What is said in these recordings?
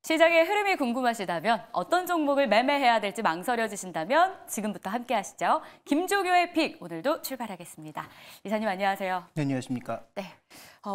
시장의 흐름이 궁금하시다면 어떤 종목을 매매해야 될지 망설여지신다면 지금부터 함께 하시죠. 김종효의 픽 오늘도 출발하겠습니다. 이사님 안녕하세요. 네, 안녕하십니까. 네,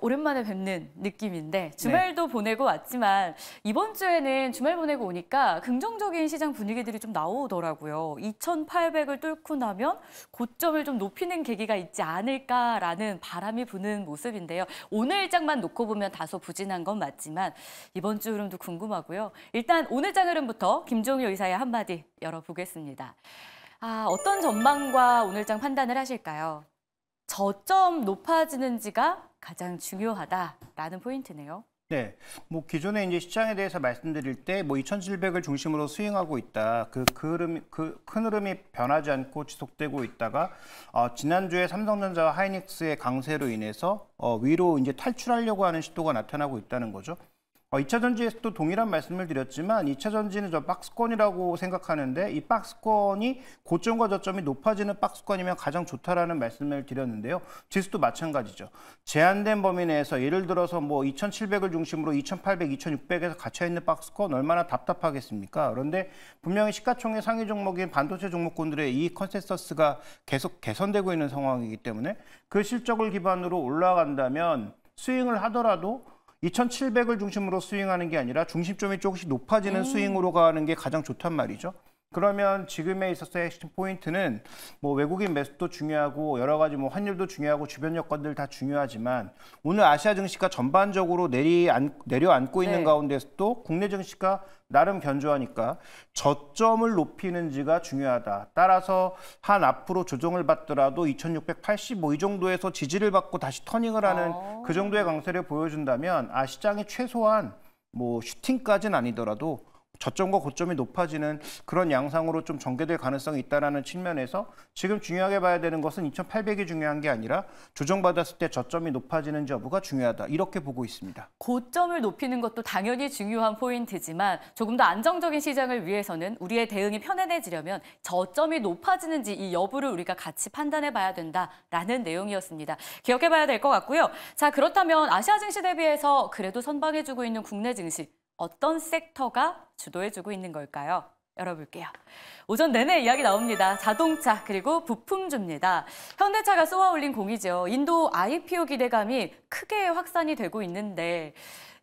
오랜만에 뵙는 느낌인데 주말도 보내고 왔지만 이번 주에는 주말 보내고 오니까 긍정적인 시장 분위기들이 좀 나오더라고요. 2,800을 뚫고 나면 고점을 좀 높이는 계기가 있지 않을까라는 바람이 부는 모습인데요. 오늘 장만 놓고 보면 다소 부진한 건 맞지만 이번 주 흐름도 궁금하고요. 일단 오늘 장 흐름부터 김종효 이사의 한마디 열어보겠습니다. 어떤 전망과 오늘 장 판단을 하실까요? 저점 높아지는지가 가장 중요하다라는 포인트네요. 네, 기존에 이제 시장에 대해서 말씀드릴 때 2,700을 중심으로 스윙하고 있다. 그 큰 흐름이 변하지 않고 지속되고 있다가 지난주에 삼성전자와 하이닉스의 강세로 인해서 위로 이제 탈출하려고 하는 시도가 나타나고 있다는 거죠. 2차 전지에서도 동일한 말씀을 드렸지만 2차 전지는 저 박스권이라고 생각하는데 이 박스권이 고점과 저점이 높아지는 박스권이면 가장 좋다라는 말씀을 드렸는데요. 지수도 마찬가지죠. 제한된 범위 내에서 예를 들어서 2,700을 중심으로 2,800, 2,600에서 갇혀있는 박스권 얼마나 답답하겠습니까? 그런데 분명히 시가총액 상위 종목인 반도체 종목군들의 이익 컨센서스가 계속 개선되고 있는 상황이기 때문에 그 실적을 기반으로 올라간다면 스윙을 하더라도 2,700을 중심으로 스윙하는 게 아니라 중심점이 조금씩 높아지는 스윙으로 가는 게 가장 좋단 말이죠. 그러면 지금에 있어서의 핵심 포인트는 외국인 매수도 중요하고 여러 가지 환율도 중요하고 주변 여건들 다 중요하지만 오늘 아시아 증시가 전반적으로 내려앉고 있는 가운데서도 국내 증시가 나름 견조하니까 저점을 높이는지가 중요하다. 따라서 한 앞으로 조정을 받더라도 2,685 이 정도에서 지지를 받고 다시 터닝을 하는 그 정도의 강세를 보여준다면 시장이 최소한 슈팅까지는 아니더라도 저점과 고점이 높아지는 그런 양상으로 좀 전개될 가능성이 있다는 측면에서 지금 중요하게 봐야 되는 것은 2,800이 중요한 게 아니라 조정받았을 때 저점이 높아지는지 여부가 중요하다. 이렇게 보고 있습니다. 고점을 높이는 것도 당연히 중요한 포인트지만 조금 더 안정적인 시장을 위해서는 우리의 대응이 편안해지려면 저점이 높아지는지 이 여부를 우리가 같이 판단해 봐야 된다라는 내용이었습니다. 기억해 봐야 될 것 같고요. 자, 그렇다면 아시아 증시 대비해서 그래도 선방해주고 있는 국내 증시 어떤 섹터가 주도해주고 있는 걸까요? 열어볼게요. 오전 내내 이야기 나옵니다. 자동차 그리고 부품주입니다. 현대차가 쏘아올린 공이죠. 인도 IPO 기대감이 크게 확산이 되고 있는데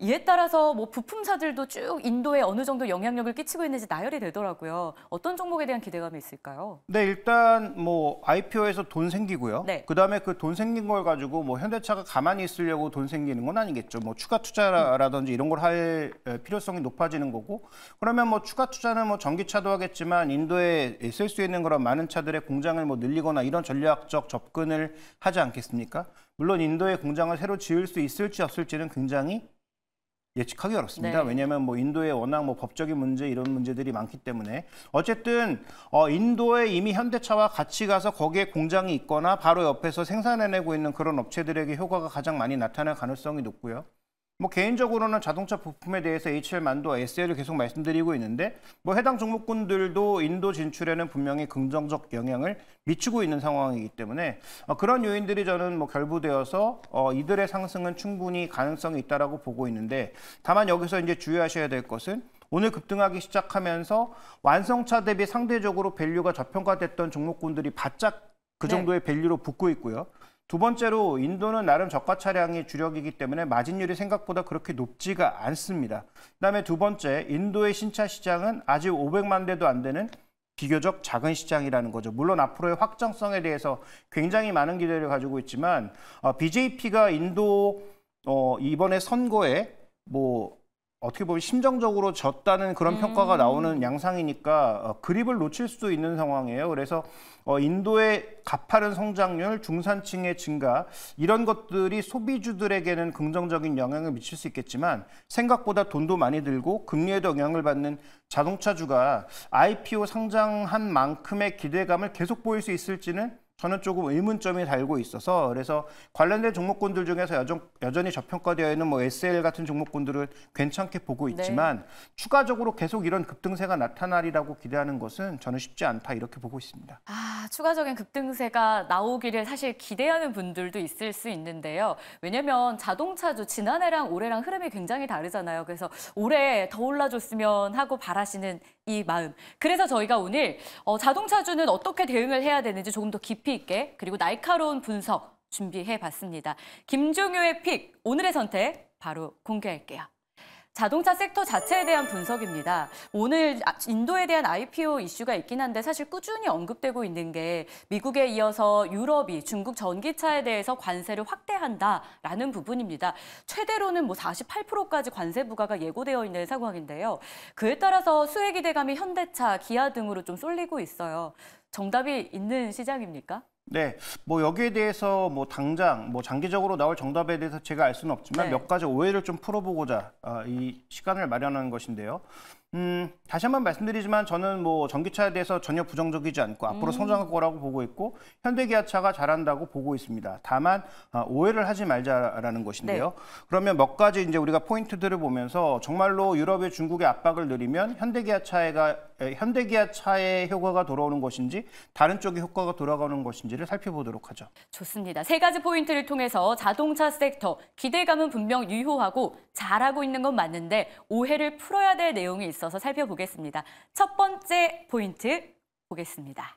이에 따라서 부품사들도 쭉 인도에 어느 정도 영향력을 끼치고 있는지 나열이 되더라고요. 어떤 종목에 대한 기대감이 있을까요? 네, 일단 IPO에서 돈 생기고요. 네. 그다음에 그 돈 생긴 걸 가지고 현대차가 가만히 있으려고 돈 생기는 건 아니겠죠. 추가 투자라든지 이런 걸 할 필요성이 높아지는 거고. 그러면 추가 투자는 전기차도 하겠지만 인도에 쓸 수 있는 그런 많은 차들의 공장을 늘리거나 이런 전략적 접근을 하지 않겠습니까? 물론 인도에 공장을 새로 지을 수 있을지 없을지는 굉장히 예측하기 어렵습니다. 네. 왜냐하면 인도에 워낙 법적인 문제 이런 문제들이 많기 때문에 어쨌든 인도에 이미 현대차와 같이 가서 거기에 공장이 있거나 바로 옆에서 생산해내고 있는 그런 업체들에게 효과가 가장 많이 나타날 가능성이 높고요. 개인적으로는 자동차 부품에 대해서 HL만도 SL을 계속 말씀드리고 있는데 해당 종목군들도 인도 진출에는 분명히 긍정적 영향을 미치고 있는 상황이기 때문에 그런 요인들이 저는 결부되어서 이들의 상승은 충분히 가능성이 있다라고 보고 있는데 다만 여기서 이제 주의하셔야 될 것은 오늘 급등하기 시작하면서 완성차 대비 상대적으로 밸류가 저평가됐던 종목군들이 바짝 그 정도의 밸류로 붙고 있고요. 두 번째로 인도는 나름 저가 차량이 주력이기 때문에 마진율이 생각보다 그렇게 높지가 않습니다. 그다음에 두 번째, 인도의 신차 시장은 아직 500만 대도 안 되는 비교적 작은 시장이라는 거죠. 물론 앞으로의 확장성에 대해서 굉장히 많은 기대를 가지고 있지만 BJP가 인도 이번에 선거에 어떻게 보면 심정적으로 졌다는 그런 평가가 나오는 양상이니까 그립을 놓칠 수도 있는 상황이에요. 그래서 인도의 가파른 성장률, 중산층의 증가 이런 것들이 소비주들에게는 긍정적인 영향을 미칠 수 있겠지만 생각보다 돈도 많이 들고 금리에도 영향을 받는 자동차주가 IPO 상장한 만큼의 기대감을 계속 보일 수 있을지는 저는 조금 의문점이 달고 있어서 그래서 관련된 종목군들 중에서 여전히 저평가되어 있는 뭐 SL 같은 종목군들은 괜찮게 보고 있지만 추가적으로 계속 이런 급등세가 나타나리라고 기대하는 것은 저는 쉽지 않다 이렇게 보고 있습니다. 추가적인 급등세가 나오기를 사실 기대하는 분들도 있을 수 있는데요. 왜냐면 자동차주 지난해랑 올해랑 흐름이 굉장히 다르잖아요. 그래서 올해 더 올라줬으면 하고 바라시는 이 마음. 그래서 저희가 오늘 자동차주는 어떻게 대응을 해야 되는지 조금 더 깊이 있게 그리고 날카로운 분석 준비해봤습니다. 김종효의 픽, 오늘의 선택 바로 공개할게요. 자동차 섹터 자체에 대한 분석입니다. 오늘 인도에 대한 IPO 이슈가 있긴 한데 사실 꾸준히 언급되고 있는 게 미국에 이어서 유럽이 중국 전기차에 대해서 관세를 확대한다라는 부분입니다. 최대로는 뭐 48%까지 관세 부과가 예고되어 있는 상황인데요. 그에 따라서 수혜 기대감이 현대차, 기아 등으로 좀 쏠리고 있어요. 정답이 있는 시장입니까? 네, 뭐 여기에 대해서 뭐 당장 뭐 장기적으로 나올 정답에 대해서 제가 알 수는 없지만 몇 가지 오해를 좀 풀어보고자 이 시간을 마련한 것인데요. 다시 한번 말씀드리지만 저는 뭐 전기차에 대해서 전혀 부정적이지 않고 앞으로 성장할 거라고 보고 있고 현대기아차가 잘한다고 보고 있습니다. 다만 오해를 하지 말자라는 것인데요. 그러면 몇 가지 이제 우리가 포인트들을 보면서 정말로 유럽의 중국의 압박을 늘리면 현대기아차의 효과가 돌아오는 것인지 다른 쪽의 효과가 돌아가는 것인지를 살펴보도록 하죠. 좋습니다. 세 가지 포인트를 통해서 자동차 섹터 기대감은 분명 유효하고 잘하고 있는 건 맞는데 오해를 풀어야 될 내용이 있어서 살펴보겠습니다. 첫 번째 포인트 보겠습니다.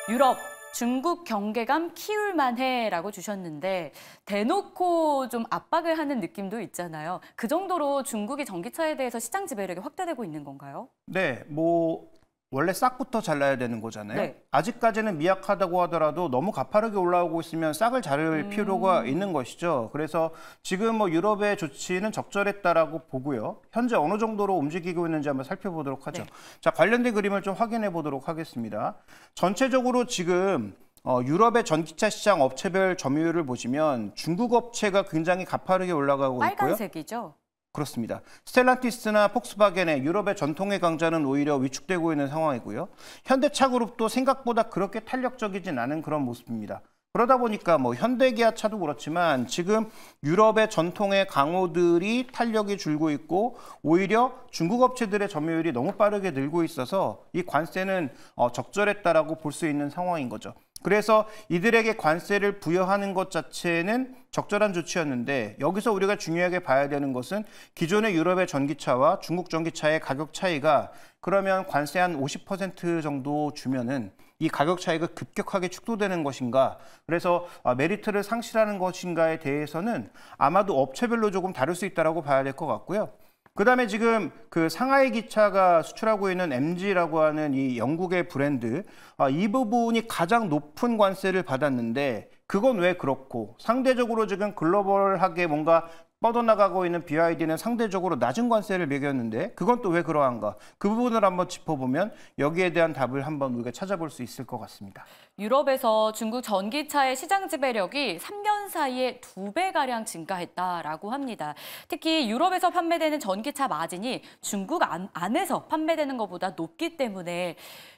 유럽, 중국 경계감 키울만 해라고 주셨는데 대놓고 좀 압박을 하는 느낌도 있잖아요. 그 정도로 중국이 전기차에 대해서 시장 지배력이 확대되고 있는 건가요? 네, 뭐 원래 싹부터 잘라야 되는 거잖아요. 네. 아직까지는 미약하다고 하더라도 너무 가파르게 올라오고 있으면 싹을 자를 필요가 있는 것이죠. 그래서 지금 뭐 유럽의 조치는 적절했다라고 보고요. 현재 어느 정도로 움직이고 있는지 한번 살펴보도록 하죠. 자, 관련된 그림을 좀 확인해 보도록 하겠습니다. 전체적으로 지금 유럽의 전기차 시장 업체별 점유율을 보시면 중국 업체가 굉장히 가파르게 올라가고 있고요. 빨간색이죠. 그렇습니다. 스텔란티스나 폭스바겐의 유럽의 전통의 강자는 오히려 위축되고 있는 상황이고요. 현대차 그룹도 생각보다 그렇게 탄력적이진 않은 그런 모습입니다. 그러다 보니까 뭐 현대기아차도 그렇지만 지금 유럽의 전통의 강호들이 탄력이 줄고 있고 오히려 중국 업체들의 점유율이 너무 빠르게 늘고 있어서 이 관세는 적절했다라고 볼 수 있는 상황인 거죠. 그래서 이들에게 관세를 부여하는 것 자체는 적절한 조치였는데 여기서 우리가 중요하게 봐야 되는 것은 기존의 유럽의 전기차와 중국 전기차의 가격 차이가 그러면 관세 한 50% 정도 주면은 이 가격 차이가 급격하게 축소되는 것인가, 그래서 메리트를 상실하는 것인가에 대해서는 아마도 업체별로 조금 다를 수 있다고 봐야 될 것 같고요. 그다음에 지금 그 상하이 기차가 수출하고 있는 MG라고 하는 이 영국의 브랜드, 이 부분이 가장 높은 관세를 받았는데 그건 왜 그렇고 상대적으로 지금 글로벌하게 뭔가 뻗어나가고 있는 BYD는 상대적으로 낮은 관세를 매겼는데 그건 또 왜 그러한가? 그 부분을 한번 짚어보면 여기에 대한 답을 한번 우리가 찾아볼 수 있을 것 같습니다. 유럽에서 중국 전기차의 시장 지배력이 3년 사이에 2배가량 증가했다라고 합니다. 특히 유럽에서 판매되는 전기차 마진이 중국 안에서 판매되는 것보다 높기 때문에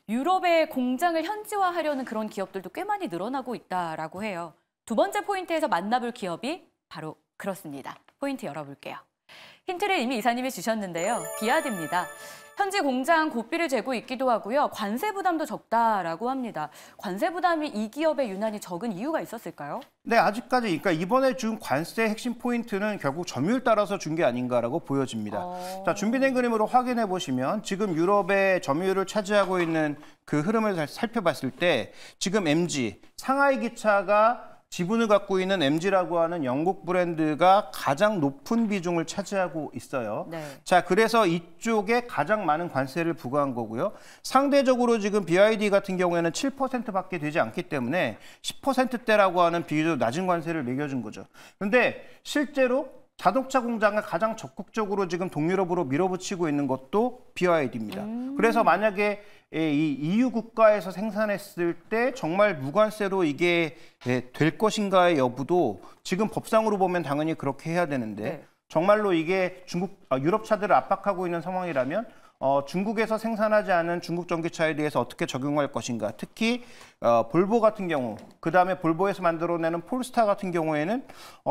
유럽의 공장을 현지화하려는 그런 기업들도 꽤 많이 늘어나고 있다라고 해요. 두 번째 포인트에서 만나볼 기업이 바로 그렇습니다. 포인트 열어볼게요. 힌트를 이미 이사님이 주셨는데요. 비아드입니다. 현지 공장 고삐를 재고 있기도 하고요. 관세 부담도 적다라고 합니다. 관세 부담이 이 기업에 유난히 적은 이유가 있었을까요? 네, 아직까지 그러니까 이번에 준 관세 핵심 포인트는 결국 점유율 따라서 준 게 아닌가라고 보여집니다. 자, 준비된 그림으로 확인해 보시면 지금 유럽의 점유율을 차지하고 있는 그 흐름을 살펴봤을 때 지금 MG, 상하이 기차가 지분을 갖고 있는 MG라고 하는 영국 브랜드가 가장 높은 비중을 차지하고 있어요. 네. 자, 그래서 이쪽에 가장 많은 관세를 부과한 거고요. 상대적으로 지금 BYD 같은 경우에는 7%밖에 되지 않기 때문에 10%대라고 하는 비교적 낮은 관세를 매겨준 거죠. 그런데 실제로 자동차 공장을 가장 적극적으로 지금 동유럽으로 밀어붙이고 있는 것도 BYD입니다. 그래서 만약에 이 EU 국가에서 생산했을 때 정말 무관세로 이게 될 것인가의 여부도 지금 법상으로 보면 당연히 그렇게 해야 되는데 정말로 이게 유럽 차들을 압박하고 있는 상황이라면 중국에서 생산하지 않은 중국 전기차에 대해서 어떻게 적용할 것인가. 특히 볼보 같은 경우, 그다음에 볼보에서 만들어내는 폴스타 같은 경우에는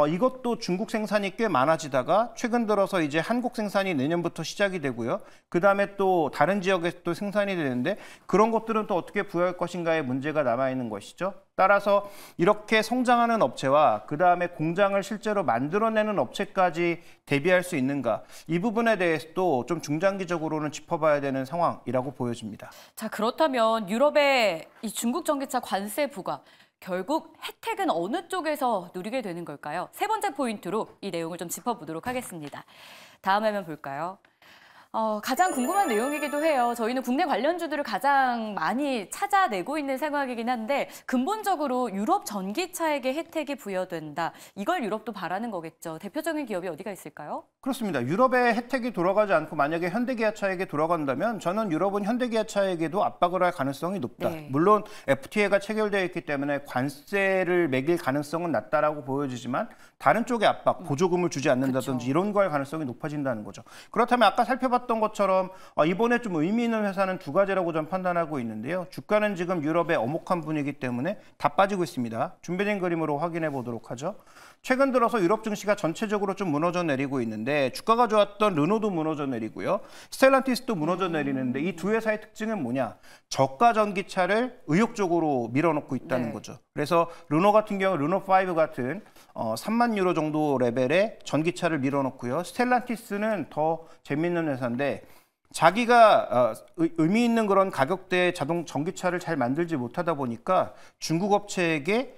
이것도 중국 생산이 꽤 많아지다가 최근 들어서 이제 한국 생산이 내년부터 시작이 되고요. 그다음에 또 다른 지역에서 또 생산이 되는데 그런 것들은 또 어떻게 부여할 것인가의 문제가 남아있는 것이죠. 따라서 이렇게 성장하는 업체와 그다음에 공장을 실제로 만들어내는 업체까지 대비할 수 있는가. 이 부분에 대해서도 좀 중장기적으로는 짚어봐야 되는 상황이라고 보여집니다. 자, 그렇다면 유럽의 이 중국 전기차 관세 부과 결국 혜택은 어느 쪽에서 누리게 되는 걸까요? 세 번째 포인트로 이 내용을 좀 짚어보도록 하겠습니다. 다음 화면 볼까요? 가장 궁금한 내용이기도 해요. 저희는 국내 관련주들을 가장 많이 찾아내고 있는 상황이긴 한데 근본적으로 유럽 전기차에게 혜택이 부여된다. 이걸 유럽도 바라는 거겠죠. 대표적인 기업이 어디가 있을까요? 그렇습니다. 유럽에 혜택이 돌아가지 않고 만약에 현대기아차에게 돌아간다면 저는 유럽은 현대기아차에게도 압박을 할 가능성이 높다. 네. 물론 FTA가 체결되어 있기 때문에 관세를 매길 가능성은 낮다라고 보여지지만 다른 쪽에 압박, 보조금을 주지 않는다든지 그쵸. 이런 거할 가능성이 높아진다는 거죠. 그렇다면 아까 살펴봤던 것처럼 이번에 좀 의미 있는 회사는 두 가지라고 저는 판단하고 있는데요. 주가는 지금 유럽의 엄혹한 분위기 때문에 다 빠지고 있습니다. 준비된 그림으로 확인해 보도록 하죠. 최근 들어서 유럽 증시가 전체적으로 좀 무너져 내리고 있는데 주가가 좋았던 르노도 무너져 내리고요. 스텔란티스도 무너져 내리는데 이 두 회사의 특징은 뭐냐? 저가 전기차를 의욕적으로 밀어넣고 있다는 네. 거죠. 그래서 르노 같은 경우 르노5 같은 3만 유로 정도 레벨의 전기차를 밀어넣고요. 스텔란티스는 더 재밌는 회사인데 자기가 의미 있는 그런 가격대의 전기차를 잘 만들지 못하다 보니까 중국 업체에게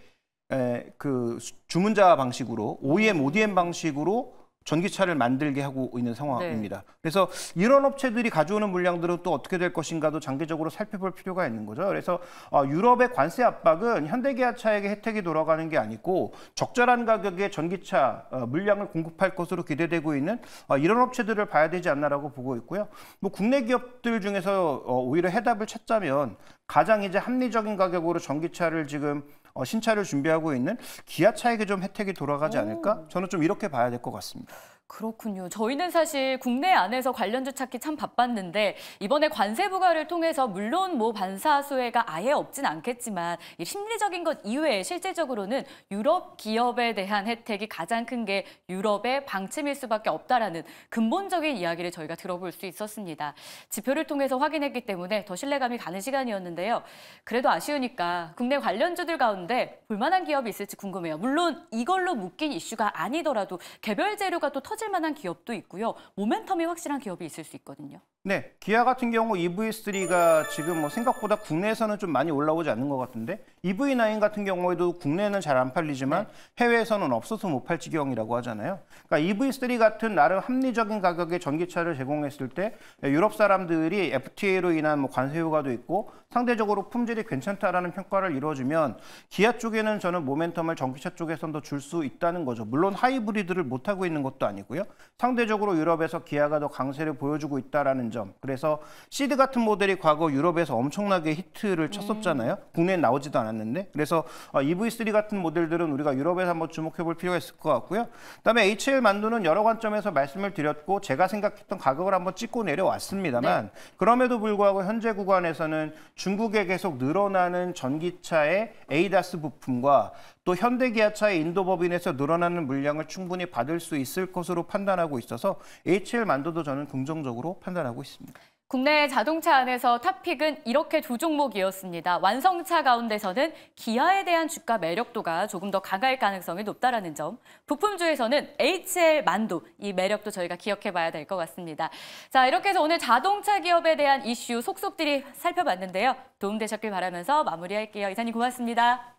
그 주문자 방식으로 OEM, ODM 방식으로 전기차를 만들게 하고 있는 상황입니다. 네. 그래서 이런 업체들이 가져오는 물량들은 또 어떻게 될 것인가도 장기적으로 살펴볼 필요가 있는 거죠. 그래서 유럽의 관세 압박은 현대기아차에게 혜택이 돌아가는 게 아니고 적절한 가격의 전기차 물량을 공급할 것으로 기대되고 있는 이런 업체들을 봐야 되지 않나라고 보고 있고요. 뭐 국내 기업들 중에서 오히려 해답을 찾자면 가장 이제 합리적인 가격으로 전기차를 지금 신차를 준비하고 있는 기아차에게 좀 혜택이 돌아가지 않을까? 저는 좀 이렇게 봐야 될 것 같습니다. 그렇군요. 저희는 사실 국내 안에서 관련주 찾기 참 바빴는데 이번에 관세 부과를 통해서 물론 뭐 반사 수혜가 아예 없진 않겠지만 이 심리적인 것 이외에 실질적으로는 유럽 기업에 대한 혜택이 가장 큰 게 유럽의 방침일 수밖에 없다라는 근본적인 이야기를 저희가 들어볼 수 있었습니다. 지표를 통해서 확인했기 때문에 더 신뢰감이 가는 시간이었는데요. 그래도 아쉬우니까 국내 관련주들 가운데 볼만한 기업이 있을지 궁금해요. 물론 이걸로 묶인 이슈가 아니더라도 개별 재료가 또 터질 만한 기업도 있고요. 모멘텀이 확실한 기업이 있을 수 있거든요. 네, 기아 같은 경우 EV3가 지금 뭐 생각보다 국내에서는 좀 많이 올라오지 않는 것 같은데 EV9 같은 경우에도 국내는 잘 안 팔리지만 해외에서는 없어서 못 팔 지경이라고 하잖아요. 그러니까 EV3 같은 나름 합리적인 가격의 전기차를 제공했을 때 유럽 사람들이 FTA로 인한 뭐 관세 효과도 있고 상대적으로 품질이 괜찮다라는 평가를 이루어주면 기아 쪽에는 저는 모멘텀을 전기차 쪽에선 더 줄 수 있다는 거죠. 물론 하이브리드를 못 하고 있는 것도 아니고요. 상대적으로 유럽에서 기아가 더 강세를 보여주고 있다라는 점. 그래서 시드 같은 모델이 과거 유럽에서 엄청나게 히트를 쳤었잖아요. 국내에 나오지도 않았는데. 그래서 EV3 같은 모델들은 우리가 유럽에서 한번 주목해 볼 필요가 있을 것 같고요. 그다음에 HL 만두는 여러 관점에서 말씀을 드렸고 제가 생각했던 가격을 한번 찍고 내려왔습니다만 그럼에도 불구하고 현재 구간에서는 중국에 계속 늘어나는 전기차의 ADAS 부품과 또 현대기아차의 인도법인에서 늘어나는 물량을 충분히 받을 수 있을 것으로 판단하고 있어서 HL 만두도 저는 긍정적으로 판단하고 있습니다. 국내 자동차 안에서 탑픽은 이렇게 두 종목이었습니다. 완성차 가운데서는 기아에 대한 주가 매력도가 조금 더 강할 가능성이 높다라는 점. 부품주에서는 HL 만두, 이 매력도 저희가 기억해봐야 될 것 같습니다. 자, 이렇게 해서 오늘 자동차 기업에 대한 이슈 속속들이 살펴봤는데요. 도움되셨길 바라면서 마무리할게요. 이사님 고맙습니다.